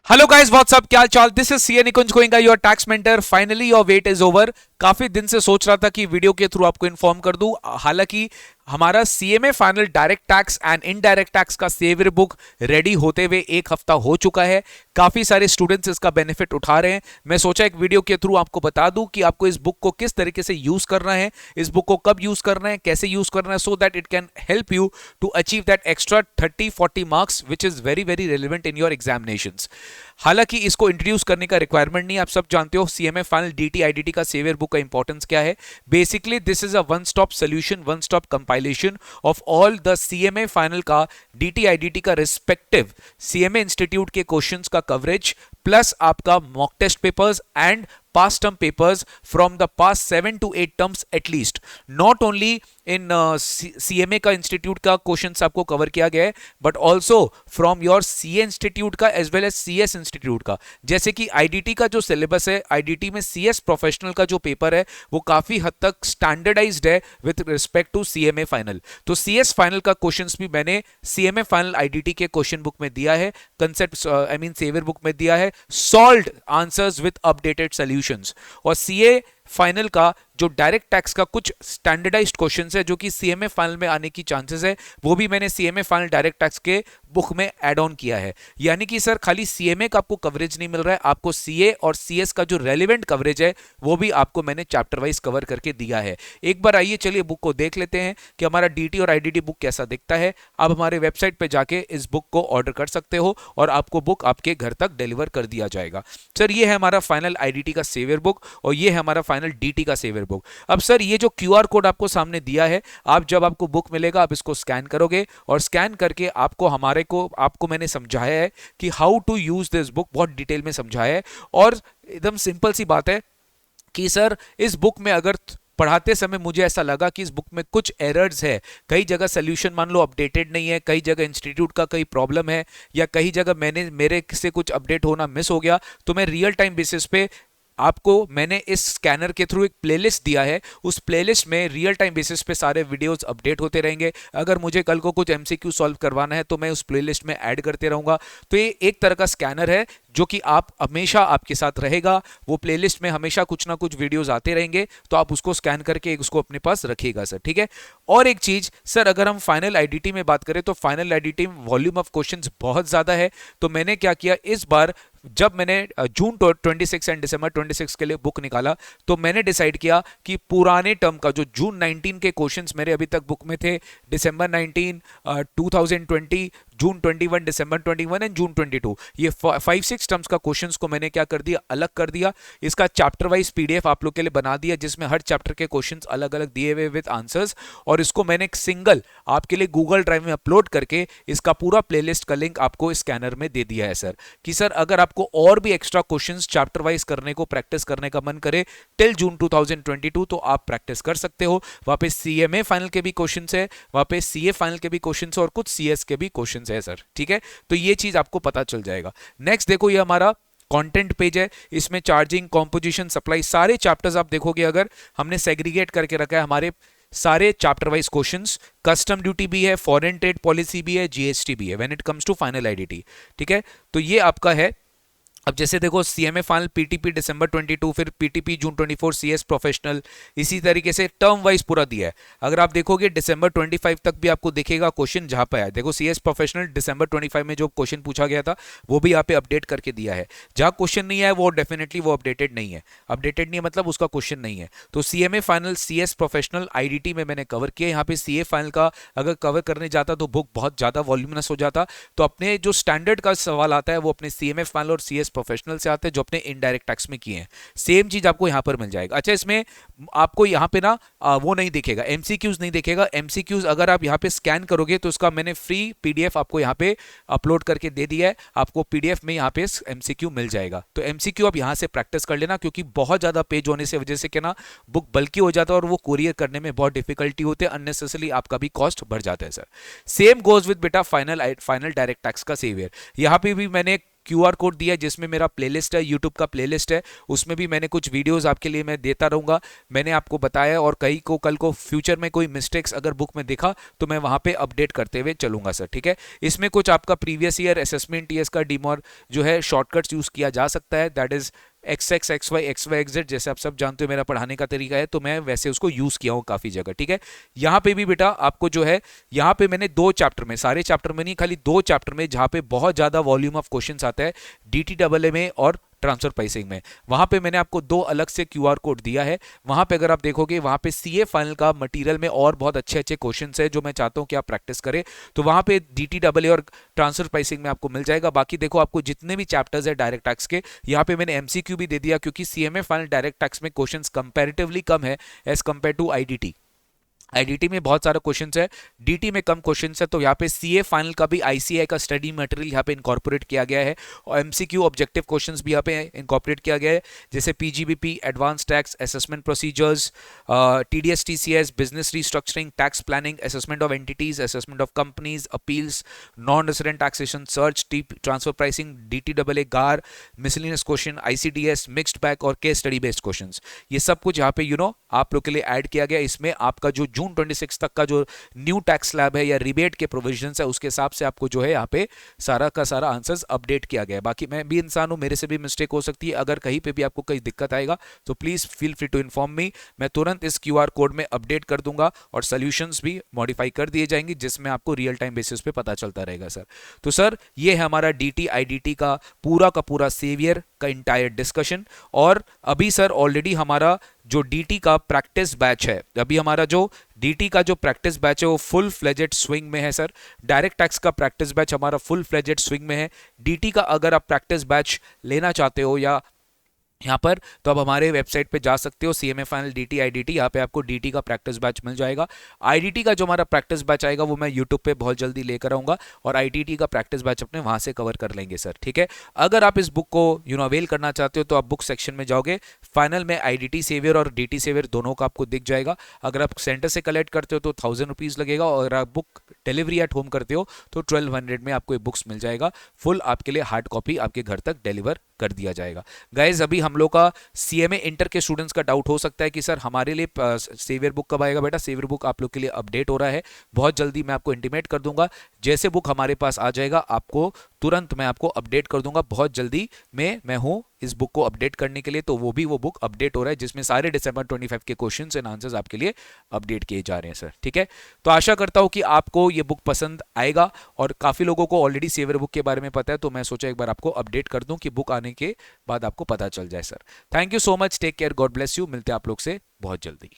Hello guys, what's up, क्या चाल। This is CA Nikunj Goenka, your tax mentor. Finally your wait is over. काफी दिन से सोच रहा था कि वीडियो के थ्रू आपको इन्फॉर्म कर दूं। हालांकि हमारा CMA final direct tax and indirect tax का सेवियर बुक रेडी होते हुए एक हफ्ता हो चुका है। काफी सारे स्टूडेंट्स इसका बेनिफिट उठा रहे हैं। मैं सोचा एक वीडियो के थ्रू आपको बता दूं कि आपको इस बुक को किस तरीके से यूज करना है, इस बुक को कब यूज करना है, कैसे यूज करना है, so that it can help you to achieve that extra 30-40 marks which is very very relevant in your examinations. हालांकि इसको इंट्रोड्यूस करने का रिक्वायरमेंट नहीं, आप सब जानते हो सीएमए फाइनल डीटी आईडीटी का सेवियर बुक का इंपॉर्टेंस क्या है। Basically this is a one stop solution, one stop compilation of all the CMA final का डीटी आईडीटी का रिस्पेक्टिव सीएमए इंस्टीट्यूट के क्वेश्चंस का कवरेज, प्लस आपका mock test papers and past term papers from the past 7 to 8 terms at least. Not only in CMA का institute का questions आपको cover किया गया है, but also from your CA institute का as well as CS institute का। जैसे कि आईडीटी का जो सिलेबस है, आईडीटी में सीएस प्रोफेशनल का जो पेपर है वो काफी हद तक स्टैंडर्डाइज्ड है with respect to CMA final. तो सीएस फाइनल का क्वेश्चंस भी मैंने सीएमए फाइनल आईडीटी के क्वेश्चन बुक में दिया है, concept I mean saviour book में दिया है, solved answers with updated solutions. और सीए फाइनल का जो डायरेक्ट टैक्स का कुछ स्टैंडर्डाइज्ड क्वेश्चंस है जो कि सीएमए फाइनल में आने की चांसेस है, वो भी मैंने सीएमए फाइनल डायरेक्ट टैक्स के बुक में ऐड ऑन किया है। यानी कि सर खाली सीएमए का आपको कवरेज नहीं मिल रहा है, आपको सीए और सीएस का जो रेलेवेंट कवरेज है वो भी आपको मैंने चैप्टर वाइज कवर करके दिया है। एक बार आइए चलिए बुक को देख लेते हैं कि हमारा डीटी और आईडीटी बुक कैसा दिखता है। आप हमारे वेबसाइट पे जाके इस बुक को ऑर्डर कर सकते हो और आपको बुक आपके घर तक डिलीवर कर दिया जाएगा। सर ये है हमारा फाइनल आईडीटी का सेवियर बुक और ये है हमारा फाइनल डीटी का सेवियर बुक। अब सर ये जो क्यूआर कोड आपको सामने दिया है, आप जब आपको बुक मिलेगा आप इसको स्कैन करोगे और स्कैन करके आपको मैंने समझाया है कि how to use this book, बहुत डिटेल में समझाया है। और एकदम सिंपल सी बात है कि सर इस बुक में अगर पढ़ाते समय मुझे ऐसा लगा कि इस बुक में कुछ एरर्स है, कई जगह सोल्यूशन मान लो अपडेटेड नहीं है, कई जगह इंस्टीट्यूट का कई प्रॉब्लम है, या कई जगह मेरे से कुछ अपडेट होना मिस हो गया, तो मैं रियल टाइम बेसिस पे आपको मैंने इस स्कैनर के थ्रू एक प्लेलिस्ट दिया है। उस प्लेलिस्ट में रियल टाइम बेसिस पे सारे वीडियोस अपडेट होते रहेंगे। अगर मुझे कल को कुछ एमसीक्यू सॉल्व करवाना है तो मैं उस प्लेलिस्ट में ऐड करते रहूंगा। तो ये एक तरह का स्कैनर है जो कि आप हमेशा आपके साथ रहेगा। वो प्लेलिस्ट में हमेशा कुछ ना कुछ वीडियोस आते रहेंगे, तो आप उसको स्कैन करके उसको अपने पास रखिएगा सर, ठीक है। और एक चीज सर, अगर हम फाइनल आईडीटी में बात करें तो फाइनल आईडीटी में वॉल्यूम ऑफ क्वेश्चंस बहुत ज्यादा है। तो मैंने क्या किया, इस बार जब मैंने जून 26 एंड दिसंबर 26 के लिए बुक निकाला तो मैंने डिसाइड किया कि पुराने टर्म का जो जून 19 के क्वेश्चंस मेरे अभी तक बुक में थे, दिसंबर 19, 2020, जून 21, दिसंबर 21 एंड जून 22, ये 5-6 टर्म्स का क्वेश्चंस को मैंने क्या कर दिया, अलग कर दिया। इसका चैप्टर वाइज पीडीएफ आप लोग के लिए बना दिया जिसमें हर चैप्टर के क्वेश्चंस अलग अलग दिए हुए विद आंसर्स, और इसको मैंने एक सिंगल आपके लिए गूगल ड्राइव में अपलोड करके इसका पूरा प्लेलिस्ट का लिंक आपको स्कैनर में दे दिया है सर। कि सर अगर आपको और भी एक्स्ट्रा क्वेश्चंस चैप्टर वाइज करने को, प्रैक्टिस करने का मन करे टिल जून 2022, तो आप प्रैक्टिस कर सकते हो। वहां पे सीएमए फाइनल के भी क्वेश्चंस है, वहां पे सीए फाइनल के भी क्वेश्चंस और कुछ सीएस के भी क्वेश्चंस है सर, ठीक है। तो ये चीज आपको पता चल जाएगा। नेक्स्ट देखो, ये हमारा कंटेंट पेज है, इसमें चार्जिंग, कॉम्पोजिशन, सप्लाई, सारे चैप्टर्स आप देखोगे अगर हमने सेग्रीगेट करके रखा है हमारे सारे chapter wise questions. Custom duty भी है, फॉरेन ट्रेड पॉलिसी भी है, जीएसटी भी है when it comes to final IDT, ठीक है। तो ये आपका है। अब जैसे देखो सीएमए फाइनल पीटीपी दिसंबर 22, फिर पीटीपी जून 24, सीएस प्रोफेशनल, इसी तरीके से टर्म वाइज पूरा दिया है। अगर आप देखोगे दिसंबर 25 तक भी आपको दिखेगा क्वेश्चन जहां पे आया। देखो सीएस प्रोफेशनल दिसंबर 25 में जो क्वेश्चन पूछा गया था वो भी यहाँ पे अपडेट करके दिया है। जहां क्वेश्चन नहीं है वो डेफिनेटली वो अपडेटेड नहीं है। अपडेटेड नहीं है मतलब उसका क्वेश्चन नहीं है। तो CMA final, CS professional, IDT में मैंने कवर किया। यहाँ पे सीए फाइनल का अगर कवर करने जाता तो बुक बहुत ज्यादा वॉल्यूमिनस हो जाता। तो अपने जो स्टैंडर्ड का सवाल आता है वो अपने सीएमए फाइनल और सीएस प्रोफेशनल से आते हैं जो अपने इनडायरेक्ट टैक्स में किए हैं। सेम चीज आपको यहां पर मिल जाएगा। अच्छा, इसमें आपको यहां पे ना वो नहीं दिखेगा, एमसीक्यूज नहीं दिखेगा। एमसीक्यूज अगर आप यहां पे स्कैन करोगे तो उसका मैंने फ्री पीडीएफ आपको यहां पे अपलोड करके दे दिया है। आपको पीडीएफ में यहां पे एमसीक्यू मिल जाएगा। तो एमसीक्यू आप यहां से प्रैक्टिस कर लेना, क्योंकि बहुत ज्यादा पेज होने से वजह से क्या ना बुक बल्कि हो जाता है और वो कुरियर करने में बहुत डिफिकल्टी होती है, अननेसेसरली आपका भी कॉस्ट बढ़ जाता है सर। सेम गोज विद बेटा फाइनल डायरेक्ट टैक्स का सेवियर। यहां पे भी मैंने QR कोड दिया है जिसमें मेरा प्लेलिस्ट है, यूट्यूब का प्लेलिस्ट है, उसमें भी मैंने कुछ वीडियोस आपके लिए मैं देता रहूंगा। मैंने आपको बताया, और कई को कल को फ्यूचर में कोई मिस्टेक्स अगर बुक में दिखा तो मैं वहां पे अपडेट करते हुए चलूंगा सर, ठीक है। इसमें कुछ आपका प्रीवियस ईयर असेसमेंट ईयर्स का डिमोर जो है शॉर्टकट्स यूज किया जा सकता है, that is XX XY XY XZ, जैसे आप सब जानते हो मेरा पढ़ाने का तरीका है, तो मैं वैसे उसको यूज किया हूं काफी जगह, ठीक है। यहाँ पे भी बेटा आपको जो है, यहाँ पे मैंने 2 चैप्टर में, सारे चैप्टर में नहीं, खाली 2 चैप्टर में जहां पे बहुत ज्यादा वॉल्यूम ऑफ क्वेश्चंस आता है, DTAA में और ट्रांसफर प्राइसिंग में, वहां पे मैंने आपको 2 अलग से QR कोड दिया है। वहां पे अगर आप देखोगे, वहां पे CA फाइनल का मटेरियल में और बहुत अच्छे अच्छे क्वेश्चंस है जो मैं चाहता हूं कि आप प्रैक्टिस करें, तो वहां पे DTAA और ट्रांसफर प्राइसिंग में आपको मिल जाएगा। बाकी देखो, आपको जितने भी चैप्टर्स है डायरेक्ट टैक्स के, यहाँ पे मैंने MCQ भी दे दिया, क्योंकि CMA फाइनल डायरेक्ट टैक्स में क्वेश्चंस कंपैरेटिवली कम है एज कंपेयर टू IDT में बहुत सारा क्वेश्चंस है, DT में कम क्वेश्चंस है, तो यहाँ पे CA फाइनल का भी ICAI का स्टडी मटेरियल यहाँ पे इनकॉर्पोरेट किया गया है, और MCQ ऑब्जेक्टिव क्वेश्चंस भी यहाँ पे इनकॉर्पोरेट किया गया है, जैसे PGBP, advance tax, assessment procedures, TDS TCS, business restructuring, tax planning, assessment of entities, assessment of companies, appeals, non resident taxation, search, transfer pricing, DTAA, गार, miscellaneous question, ICDS, mixed bag और case study based questions, ये सब कुछ यहाँ पे आप लोग के लिए ऐड किया गया। इसमें आपका जो जून 26 तक का जो न्यू टैक्स स्लैब है या रिबेट के प्रोविजंस है, उसके हिसाब से आपको जो है यहाँ पे सारा का सारा आंसर्स अपडेट किया गया है। बाकी मैं भी इंसान हूं, मेरे से भी मिस्टेक हो सकती है, अगर कहीं पे भी आपको कोई दिक्कत आएगा तो please feel free to inform me, मैं तुरंत इस QR कोड में अपडेट कर दूंगा, और सोल्यूशंस भी मॉडिफाई कर दिए जाएंगे, जिसमें आपको रियल टाइम बेसिस पे पता चलता रहेगा सर। तो सर, ये है हमारा DT IDT का पूरा सेवियर का इंटायर डिस्कशन। और अभी सर ऑलरेडी हमारा जो DT का प्रैक्टिस बैच है, अभी हमारा जो DT का जो प्रैक्टिस बैच है वो फुल फ्लेजेड स्विंग में है सर। डायरेक्ट टैक्स का प्रैक्टिस बैच हमारा फुल फ्लेजेड स्विंग में है। DT का अगर आप प्रैक्टिस बैच लेना चाहते हो या यहाँ पर, तो आप हमारे वेबसाइट पे जा सकते हो, CMA फाइनल DT IDT, यहाँ पे आपको DT का प्रैक्टिस बैच मिल जाएगा। IDT का जो हमारा प्रैक्टिस बैच आएगा वो मैं YouTube पे बहुत जल्दी लेकर आऊंगा, और IDT का प्रैक्टिस बैच अपने वहां से कवर कर लेंगे सर, ठीक है। अगर आप इस बुक को अवेल करना चाहते हो तो आप बुक सेक्शन में जाओगे, फाइनल में IDT सेवियर और DT सेवियर दोनों का आपको दिख जाएगा। अगर आप सेंटर से कलेक्ट करते हो तो 1000 रुपीज लगेगा, और अगर आप बुक डिलीवरी एट होम करते हो तो 1200 में आपको बुक्स मिल जाएगा, फुल आपके लिए हार्ड कॉपी आपके घर तक डिलीवर कर दिया जाएगा। गाइज, अभी हम लोग का CMA इंटर के स्टूडेंट्स का डाउट हो सकता है कि सर हमारे लिए सेवियर बुक कब आएगा। बेटा, सेवियर बुक आप लोग के लिए अपडेट हो रहा है, बहुत जल्दी मैं आपको इंटीमेट कर दूंगा। जैसे बुक हमारे पास आ जाएगा, आपको तुरंत मैं आपको अपडेट कर दूंगा, बहुत जल्दी में मैं हूं इस बुक को अपडेट करने के लिए। तो वो बुक अपडेट हो रहा है, जिसमें सारे December 25 के क्वेश्चंस एंड आंसर्स आपके लिए अपडेट किए जा रहे हैं सर, ठीक है। तो आशा करता हूं कि आपको ये बुक पसंद आएगा, और काफी लोगों को ऑलरेडी सेवियर बुक के बारे में पता है, तो मैं सोचा एक बार आपको अपडेट कर दूं कि बुक आने के बाद आपको पता चल जाए sir. Thank you so much, take care, God bless you, मिलते हैं आप लोग से बहुत जल्दी।